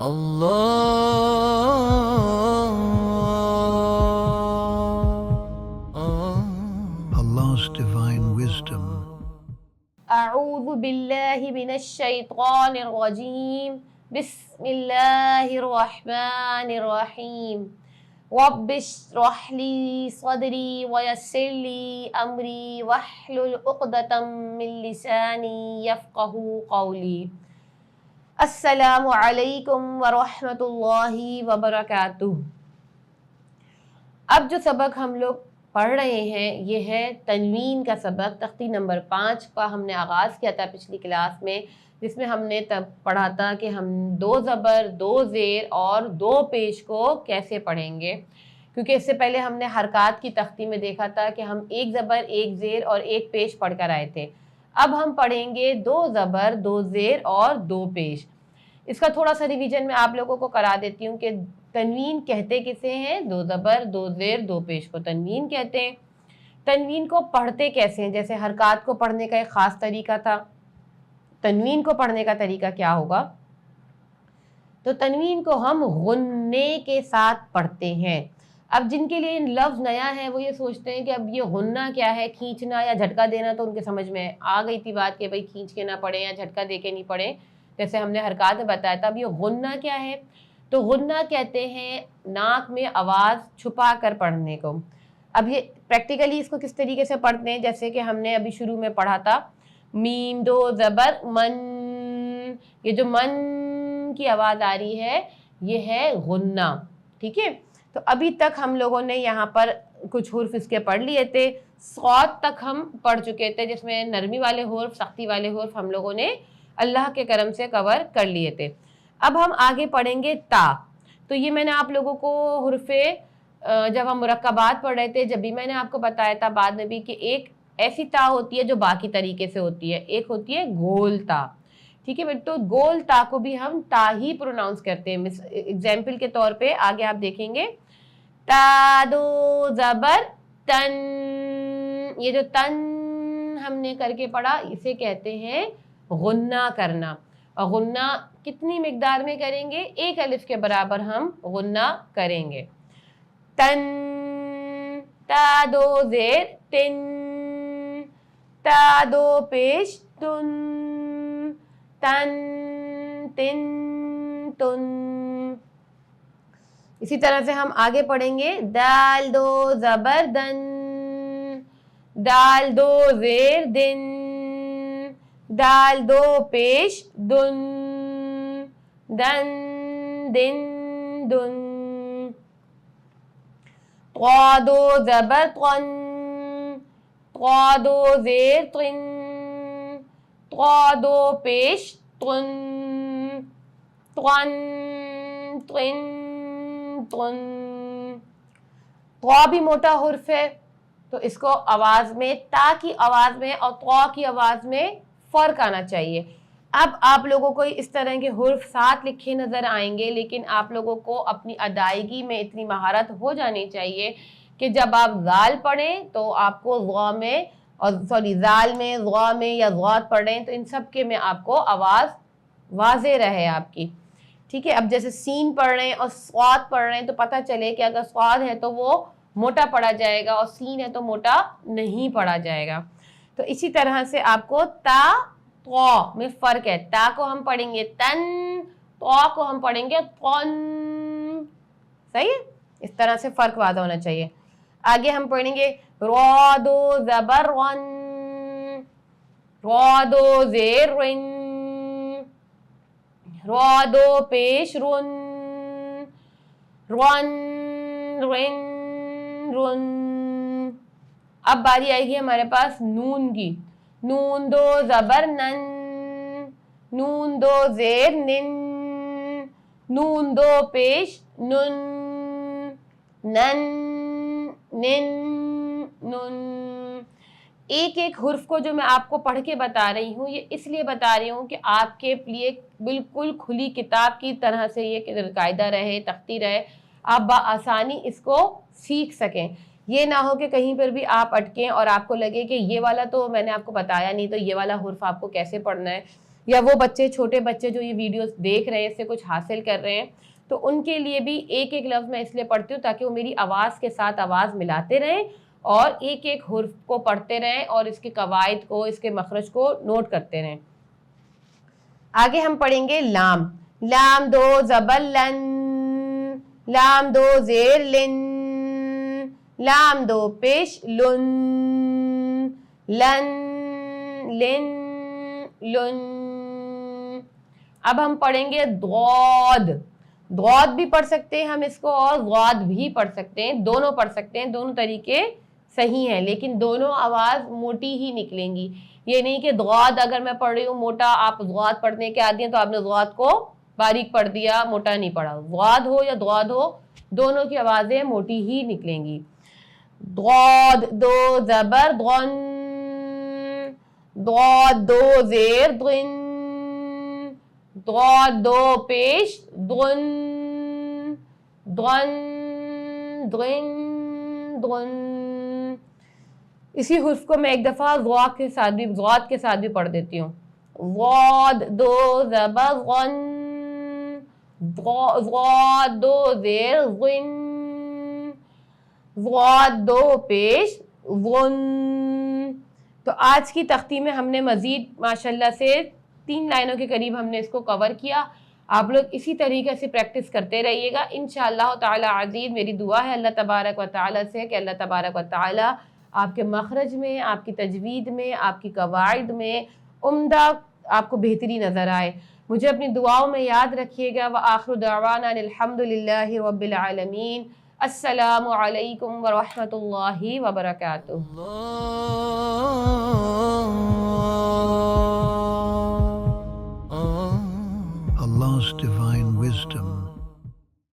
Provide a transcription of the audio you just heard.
Allah's divine wisdom. اعوذ باللہ من الشیطان الرجیم بسم اللہ الرحمن الرحیم رب اشرح لی صدری ویسر لی امری واحلل عقدۃ من لسانی یفقہوا قولی۔ السلام علیکم ورحمۃ اللہ وبرکاتہ۔ اب جو سبق ہم لوگ پڑھ رہے ہیں یہ ہے تنوین کا سبق، تختی نمبر 5 کا ہم نے آغاز کیا تھا پچھلی کلاس میں، جس میں ہم نے تب پڑھا تھا کہ ہم 2 زبر 2 زیر اور 2 پیش کو کیسے پڑھیں گے، کیونکہ اس سے پہلے ہم نے حرکات کی تختی میں دیکھا تھا کہ ہم 1 زبر 1 زیر اور 1 پیش پڑھ کر آئے تھے۔ اب ہم پڑھیں گے 2 زبر 2 زیر اور 2 پیش۔ اس کا تھوڑا سا ریویژن میں آپ لوگوں کو کرا دیتی ہوں کہ تنوین کہتے کسے ہیں؟ 2 زبر 2 زیر 2 پیش کو تنوین کہتے ہیں۔ تنوین کو پڑھتے کیسے ہیں؟ جیسے حرکات کو پڑھنے کا ایک خاص طریقہ تھا، تنوین کو پڑھنے کا طریقہ کیا ہوگا؟ تو تنوین کو ہم غنّے کے ساتھ پڑھتے ہیں۔ اب جن کے لیے لفظ نیا ہے وہ یہ سوچتے ہیں کہ اب یہ غنّہ کیا ہے، کھینچنا یا جھٹکا دینا، تو ان کے سمجھ میں آ گئی تھی بات کہ بھئی کھینچ کے نہ پڑھیں یا جھٹکا دے کے نہیں پڑھیں، جیسے ہم نے حرکات میں بتایا تھا۔ اب یہ غنّہ کیا ہے؟ تو غنّہ کہتے ہیں ناک میں آواز چھپا کر پڑھنے کو۔ اب یہ پریکٹیکلی اس کو کس طریقے سے پڑھتے ہیں؟ جیسے کہ ہم نے ابھی شروع میں پڑھا تھا میم 2 زبر من، یہ جو من کی آواز آ رہی ہے یہ ہے غنّہ، ٹھیک ہے؟ تو ابھی تک ہم لوگوں نے یہاں پر کچھ حرف اس کے پڑھ لیے تھے، صاد تک ہم پڑھ چکے تھے، جس میں نرمی والے حرف سختی والے حرف ہم لوگوں نے اللہ کے کرم سے کور کر لیے تھے۔ اب ہم آگے پڑھیں گے تا۔ تو یہ میں نے آپ لوگوں کو حرف جب ہم مرکبات پڑھ رہے تھے، جب بھی میں نے آپ کو بتایا تھا بعد میں بھی کہ ایک ایسی تا ہوتی ہے جو باقی طریقے سے ہوتی ہے، ایک ہوتی ہے گول تا، ٹھیک ہے؟ تو گول تا کو بھی ہم تا ہی پروناؤنس کرتے ہیں۔ اگزامپل کے طور پہ آگے آپ دیکھیں گے تا 2 زبر تن، یہ جو تن ہم نے کر کے پڑھا اسے کہتے ہیں غنّہ کرنا۔ اور غنّہ کتنی مقدار میں کریں گے؟ 1 الف کے برابر ہم غنّہ کریں گے۔ تن، تا 2 زیر تن، تا 2 پیش تن، تن تن تن۔ اسی طرح سے ہم آگے پڑھیں گے دال 2 زبر دن، دال 2 زیر دن، دال 2 پیش دن، دن دن دن۔ طا 2 زبر طن، طا 2 زیر طن، طا 2 پیش طن، طن طن طن۔ طا بھی موٹا حرف ہے تو اس کو آواز میں تا کی آواز میں اور طا کی آواز میں فرق آنا چاہیے۔ اب آپ لوگوں کو اس طرح کے حرف ساتھ لکھے نظر آئیں گے، لیکن آپ لوگوں کو اپنی ادائیگی میں اتنی مہارت ہو جانی چاہیے کہ جب آپ زال پڑھیں تو آپ کو ضا میں اور زال میں، ضا میں یا ضاد پڑھیں تو ان سب کے میں آپ کو آواز واضح رہے آپ کی، ٹھیک ہے؟ اب جیسے سین پڑھ رہے ہیں اور صاد پڑھ رہے ہیں تو پتہ چلے کہ اگر صاد ہے تو وہ موٹا پڑھا جائے گا اور سین ہے تو موٹا نہیں پڑھا جائے گا۔ تو اسی طرح سے آپ کو تا طا میں فرق ہے، تا کو ہم پڑھیں گے تن، طا کو ہم پڑھیں گے طن، صحیح ہے؟ اس طرح سے فرق واضح ہونا چاہیے۔ آگے ہم پڑھیں گے را 2 زبر رن، را 2 زیر رن، را 2 پیش رن، رن رن رن۔ اب باری آئے گی ہمارے پاس نون کی، نون 2 زبر نن، نون 2 زیر نن، نون 2 پیش نن، نن نن نن۔ ایک ایک حرف کو جو میں آپ کو پڑھ کے بتا رہی ہوں یہ اس لیے بتا رہی ہوں کہ آپ کے لیے بالکل کھلی کتاب کی طرح سے یہ قاعدہ رہے، تختی رہے، آپ بآسانی اس کو سیکھ سکیں۔ یہ نہ ہو کہ کہیں پر بھی آپ اٹکیں اور آپ کو لگے کہ یہ والا تو میں نے آپ کو بتایا نہیں تو یہ والا حرف آپ کو کیسے پڑھنا ہے، یا وہ بچے چھوٹے بچے جو یہ ویڈیوز دیکھ رہے ہیں اس سے کچھ حاصل کر رہے ہیں تو ان کے لیے بھی ایک ایک لفظ میں اس لیے پڑھتی ہوں تاکہ وہ میری آواز کے ساتھ آواز ملاتے رہیں اور ایک ایک حرف کو پڑھتے رہیں اور اس کے قواعد کو اس کے مخرج کو نوٹ کرتے رہیں. آگے ہم پڑھیں گے لام. لام دو زبر لن, لام دو زیر لن, لام دو پیش لن, لن لن لن. اب ہم پڑھیں گے ضاد. ضاد بھی پڑھ سکتے ہیں ہم اس کو اور ضاد بھی پڑھ سکتے ہیں, دونوں پڑھ سکتے ہیں, دونوں طریقے صحیح ہیں لیکن دونوں آواز موٹی ہی نکلیں گی. یہ نہیں کہ ضاد اگر میں پڑھ رہی ہوں موٹا, آپ ضاد پڑھنے کے عادی ہیں تو آپ نے ضاد کو باریک پڑھ دیا, موٹا نہیں پڑھا. ضاد ہو یا ضاد ہو دونوں کی آوازیں موٹی ہی نکلیں گی. ضاد دو زبر ضن, ضاد دو زیر ضن, ضاد دو پیش ضن, ضن ضن ضن. اسی حرف کو میں ایک دفعہ ضاد کے ساتھ بھی پڑھ دیتی ہوں. ضاد دو زبر غن, ضاد دو زیر غن, ضاد دو پیش غن. تو آج کی تختی میں ہم نے مزید ماشاءاللہ سے 3 لائنوں کے قریب ہم نے اس کو کور کیا. آپ لوگ اسی طریقے سے پریکٹس کرتے رہیے گا انشاءاللہ تعالی عزیز. میری دعا ہے اللہ تبارک و تعالی سے کہ اللہ تبارک و تعالی آپ کے مخرج میں, آپ کی تجوید میں, آپ کی قواعد میں عمدہ آپ کو بہتری نظر آئے. مجھے اپنی دعاؤں میں یاد رکھیے گا. وآخر دعوانا الحمدللہ رب العالمین. السلام علیکم ورحمۃ اللہ وبرکاتہ. Allah's divine wisdom